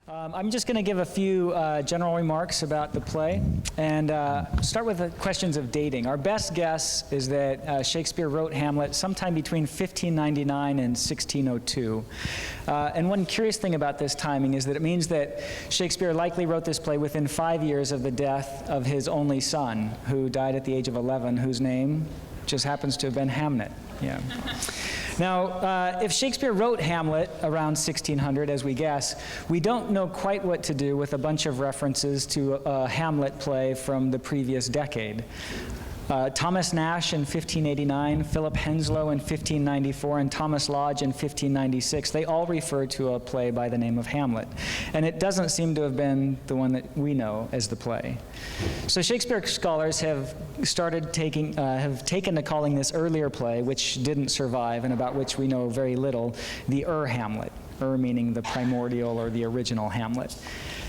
I'm just going to give a few general remarks about the play and start with the questions of dating. Our best guess is that Shakespeare wrote Hamlet sometime between 1599 and 1602. And one curious thing about this timing is that it means that Shakespeare likely wrote this play within 5 years of the death of his only son, who died at the age of 11, whose name just happens to have been Hamlet. Yeah. Now, if Shakespeare wrote Hamlet around 1600, as we guess, we don't know quite what to do with a bunch of references to a Hamlet play from the previous decade. Thomas Nash in 1589, Philip Henslowe in 1594, and Thomas Lodge in 1596, they all refer to a play by the name of Hamlet. And it doesn't seem to have been the one that we know as the play. So Shakespeare scholars have taken to calling this earlier play, which didn't survive and about which we know very little, the Hamlet. Meaning the primordial or the original Hamlet.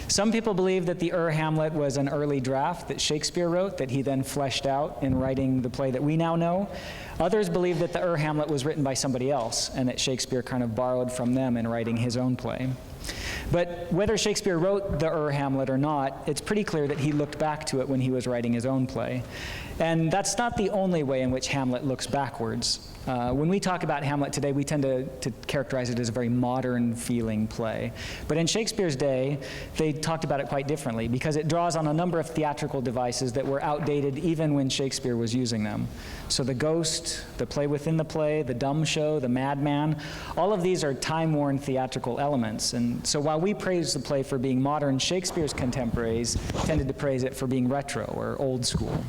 Some people believe that the Hamlet was an early draft that Shakespeare wrote that he then fleshed out in writing the play that we now know. Others believe that the Hamlet was written by somebody else and that Shakespeare kind of borrowed from them in writing his own play. But whether Shakespeare wrote the Hamlet or not, it's pretty clear that he looked back to it when he was writing his own play. And that's not the only way in which Hamlet looks backwards. When we talk about Hamlet today, we tend to characterize it as a very modern-feeling play. But in Shakespeare's day, they talked about it quite differently because it draws on a number of theatrical devices that were outdated even when Shakespeare was using them. So the ghost, the play within the play, the dumb show, the madman, all of these are time-worn theatrical elements. And so while we praise the play for being modern, Shakespeare's contemporaries tended to praise it for being retro or old school.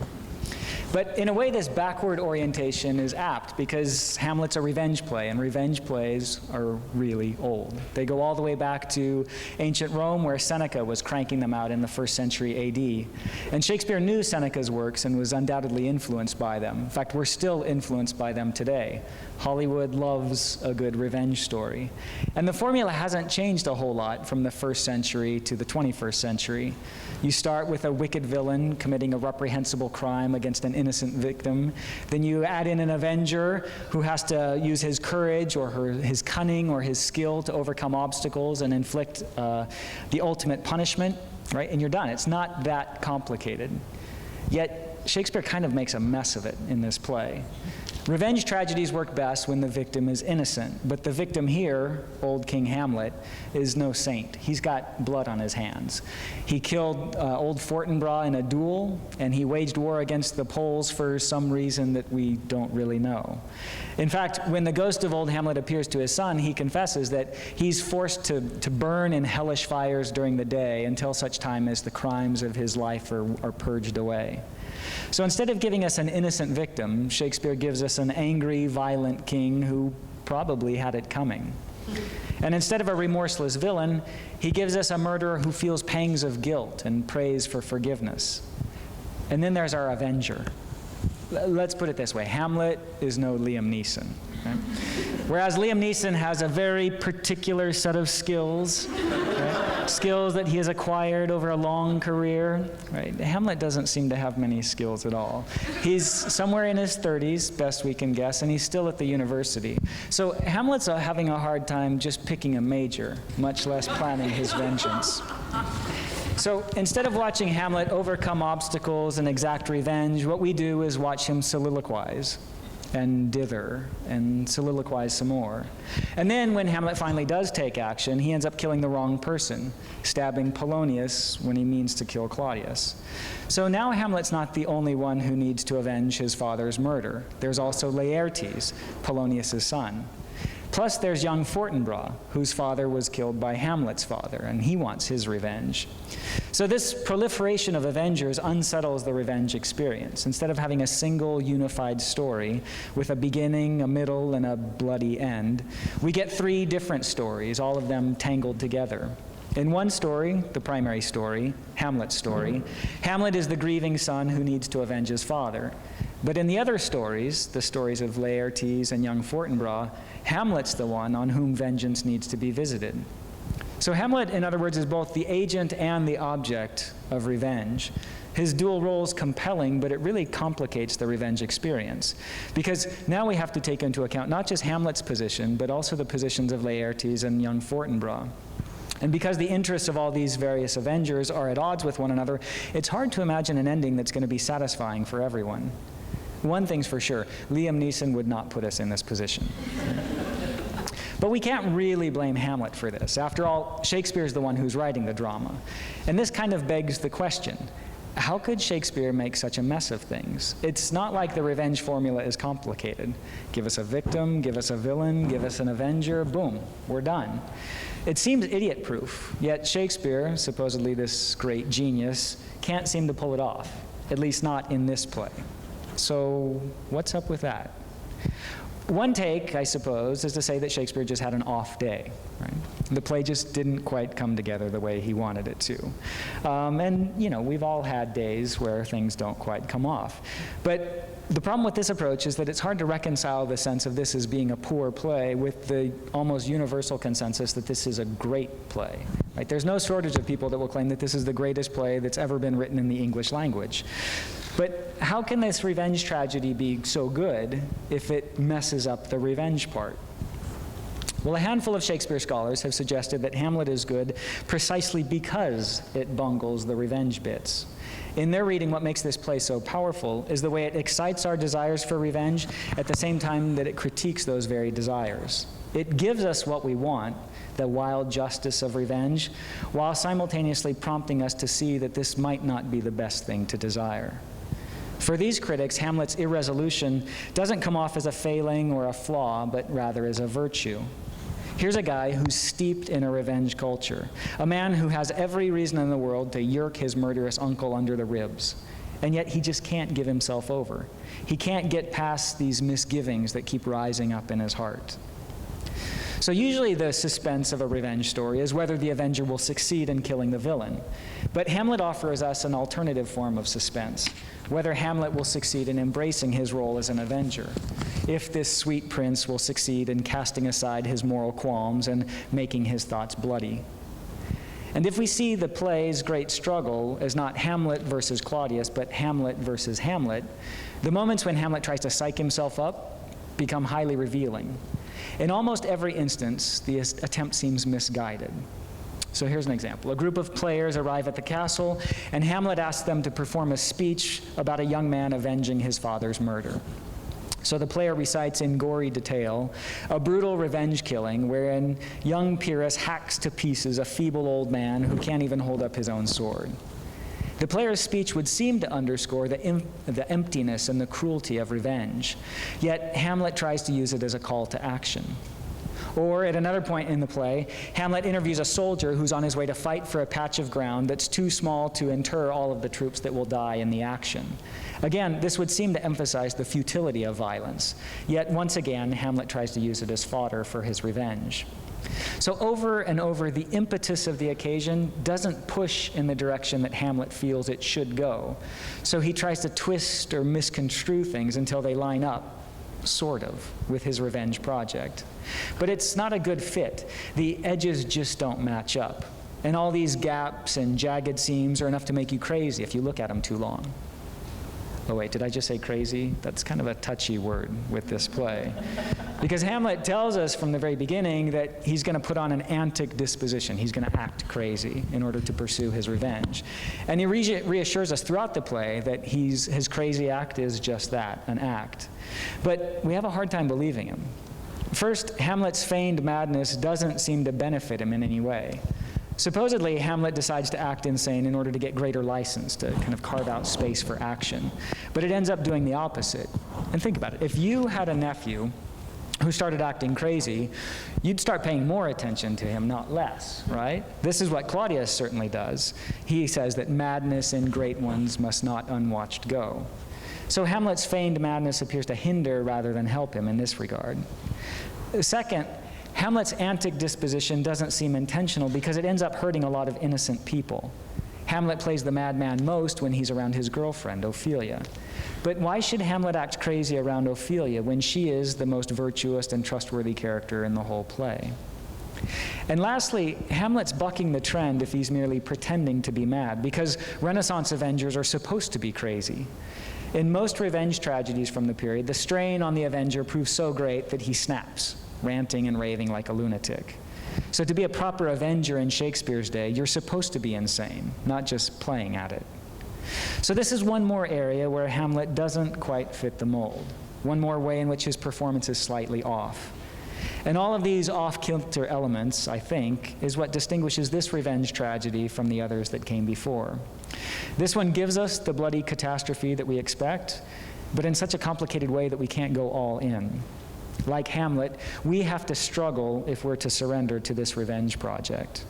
But in a way, this backward orientation is apt because Hamlet's a revenge play, and revenge plays are really old. They go all the way back to ancient Rome, where Seneca was cranking them out in the 1st century A.D. And Shakespeare knew Seneca's works and was undoubtedly influenced by them. In fact, we're still influenced by them today. Hollywood loves a good revenge story. And the formula hasn't changed a whole lot from the 1st century to the 21st century. You start with a wicked villain committing a reprehensible crime against an innocent victim. Then you add in an avenger who has to use his courage or his cunning or his skill to overcome obstacles and inflict the ultimate punishment, right? And you're done. It's not that complicated. Yet Shakespeare kind of makes a mess of it in this play. Revenge tragedies work best when the victim is innocent, but the victim here, old King Hamlet, is no saint. He's got blood on his hands. He killed old Fortinbras in a duel, and he waged war against the Poles for some reason that we don't really know. In fact, when the ghost of old Hamlet appears to his son, he confesses that he's forced to burn in hellish fires during the day until such time as the crimes of his life are purged away. So instead of giving us an innocent victim, Shakespeare gives us an angry, violent king who probably had it coming. And instead of a remorseless villain, he gives us a murderer who feels pangs of guilt and prays for forgiveness. And then there's our avenger. Let's put it this way. Hamlet is no Liam Neeson. Right? Whereas Liam Neeson has a very particular set of skills, right? Skills that he has acquired over a long career. Right? Hamlet doesn't seem to have many skills at all. He's somewhere in his 30s, best we can guess, and he's still at the university. So Hamlet's having a hard time just picking a major, much less planning his vengeance. So instead of watching Hamlet overcome obstacles and exact revenge, what we do is watch him soliloquize and dither and soliloquize some more. And then when Hamlet finally does take action, he ends up killing the wrong person, stabbing Polonius when he means to kill Claudius. So now Hamlet's not the only one who needs to avenge his father's murder. There's also Laertes, Polonius' son. Plus there's young Fortinbras, whose father was killed by Hamlet's father, and he wants his revenge. So this proliferation of avengers unsettles the revenge experience. Instead of having a single unified story with a beginning, a middle, and a bloody end, we get 3 different stories, all of them tangled together. In one story, the primary story, Hamlet's story, Hamlet is the grieving son who needs to avenge his father. But in the other stories, the stories of Laertes and young Fortinbras, Hamlet's the one on whom vengeance needs to be visited. So Hamlet, in other words, is both the agent and the object of revenge. His dual role is compelling, but it really complicates the revenge experience. Because now we have to take into account not just Hamlet's position, but also the positions of Laertes and young Fortinbras. And because the interests of all these various avengers are at odds with one another, it's hard to imagine an ending that's going to be satisfying for everyone. One thing's for sure, Liam Neeson would not put us in this position. But we can't really blame Hamlet for this. After all, Shakespeare's the one who's writing the drama. And this kind of begs the question, how could Shakespeare make such a mess of things? It's not like the revenge formula is complicated. Give us a victim, give us a villain, give us an avenger, boom, we're done. It seems idiot-proof, yet Shakespeare, supposedly this great genius, can't seem to pull it off, at least not in this play. So what's up with that? One take, I suppose, is to say that Shakespeare just had an off day, right? The play just didn't quite come together the way he wanted it to. And, you know, we've all had days where things don't quite come off. But the problem with this approach is that it's hard to reconcile the sense of this as being a poor play with the almost universal consensus that this is a great play, right? There's no shortage of people that will claim that this is the greatest play that's ever been written in the English language. But how can this revenge tragedy be so good if it messes up the revenge part? Well, a handful of Shakespeare scholars have suggested that Hamlet is good precisely because it bungles the revenge bits. In their reading, what makes this play so powerful is the way it excites our desires for revenge at the same time that it critiques those very desires. It gives us what we want, the wild justice of revenge, while simultaneously prompting us to see that this might not be the best thing to desire. For these critics, Hamlet's irresolution doesn't come off as a failing or a flaw, but rather as a virtue. Here's a guy who's steeped in a revenge culture, a man who has every reason in the world to yerk his murderous uncle under the ribs, and yet he just can't give himself over. He can't get past these misgivings that keep rising up in his heart. So usually the suspense of a revenge story is whether the avenger will succeed in killing the villain. But Hamlet offers us an alternative form of suspense, whether Hamlet will succeed in embracing his role as an avenger, if this sweet prince will succeed in casting aside his moral qualms and making his thoughts bloody. And if we see the play's great struggle as not Hamlet versus Claudius, but Hamlet versus Hamlet, the moments when Hamlet tries to psych himself up become highly revealing. In almost every instance, the attempt seems misguided. So here's an example. A group of players arrive at the castle, and Hamlet asks them to perform a speech about a young man avenging his father's murder. So the player recites in gory detail a brutal revenge killing wherein young Pyrrhus hacks to pieces a feeble old man who can't even hold up his own sword. The player's speech would seem to underscore the emptiness and the cruelty of revenge, yet Hamlet tries to use it as a call to action. Or at another point in the play, Hamlet interviews a soldier who's on his way to fight for a patch of ground that's too small to inter all of the troops that will die in the action. Again, this would seem to emphasize the futility of violence, yet once again, Hamlet tries to use it as fodder for his revenge. So over and over, the impetus of the occasion doesn't push in the direction that Hamlet feels it should go. So he tries to twist or misconstrue things until they line up, sort of, with his revenge project. But it's not a good fit. The edges just don't match up. And all these gaps and jagged seams are enough to make you crazy if you look at them too long. Oh wait, did I just say crazy? That's kind of a touchy word with this play. Because Hamlet tells us from the very beginning that he's going to put on an antic disposition. He's going to act crazy in order to pursue his revenge. And he reassures us throughout the play that his crazy act is just that, an act. But we have a hard time believing him. First, Hamlet's feigned madness doesn't seem to benefit him in any way. Supposedly, Hamlet decides to act insane in order to get greater license, to kind of carve out space for action. But it ends up doing the opposite. And think about it. If you had a nephew who started acting crazy, you'd start paying more attention to him, not less, right? This is what Claudius certainly does. He says that madness in great ones must not unwatched go. So Hamlet's feigned madness appears to hinder rather than help him in this regard. Second, Hamlet's antic disposition doesn't seem intentional because it ends up hurting a lot of innocent people. Hamlet plays the madman most when he's around his girlfriend, Ophelia. But why should Hamlet act crazy around Ophelia when she is the most virtuous and trustworthy character in the whole play? And lastly, Hamlet's bucking the trend if he's merely pretending to be mad, because Renaissance Avengers are supposed to be crazy. In most revenge tragedies from the period, the strain on the avenger proves so great that he snaps, ranting and raving like a lunatic. So to be a proper avenger in Shakespeare's day, you're supposed to be insane, not just playing at it. So this is one more area where Hamlet doesn't quite fit the mold, one more way in which his performance is slightly off. And all of these off-kilter elements, I think, is what distinguishes this revenge tragedy from the others that came before. This one gives us the bloody catastrophe that we expect, but in such a complicated way that we can't go all in. Like Hamlet, we have to struggle if we're to surrender to this revenge project.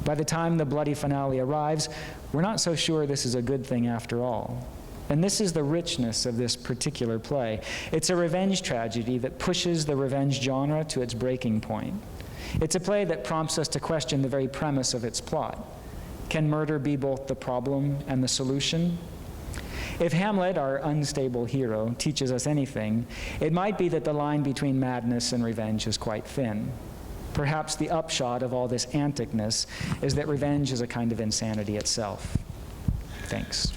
By the time the bloody finale arrives, we're not so sure this is a good thing after all. And this is the richness of this particular play. It's a revenge tragedy that pushes the revenge genre to its breaking point. It's a play that prompts us to question the very premise of its plot. Can murder be both the problem and the solution? If Hamlet, our unstable hero, teaches us anything, it might be that the line between madness and revenge is quite thin. Perhaps the upshot of all this anticness is that revenge is a kind of insanity itself. Thanks.